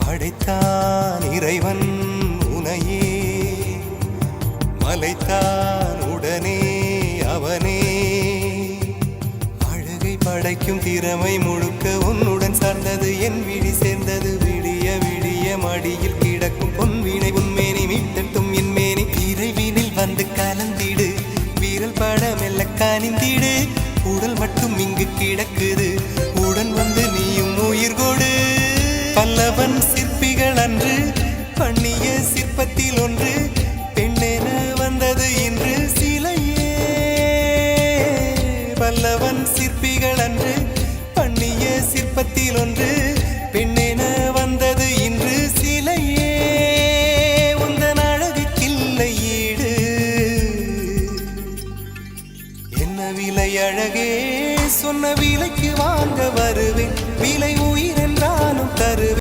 படைத்தான் இறைவன் உனையே, மலைத்தான் உடனே அவனே. அழகை படைக்கும் திறமை முழுக்க உன்னுடன் சார்ந்தது, என் விழி சேர்ந்தது. விடிய விடிய மடியில் கிடக்கும் பொன்வினை உன்மேனி மீட்டட்டும் என் மேனி. இறைவினில் வந்து கலந்திடு, வீரல் பட மெல்ல காணிந்திடு. உடல் மட்டும் இங்கு கிடக்குது, உடன் வந்து நீயும் உயிர் கொடு. பல்லவன் சிற்பிகள் அன்று பண்ணிய சிற்பத்தில் ஒன்று, பெண்ணென வந்தது இன்று சிலையே. பல்லவன் சிற்பிகள் அன்று பண்ணிய சிற்பத்தில் ஒன்று, பெண்ணென வந்தது இன்று சிலையே. உந்தன் அழகுக்கில்லை ஈடு, என்ன விலை அழகே, சொன்ன விலைக்கு வாங்க வருவேன். விலை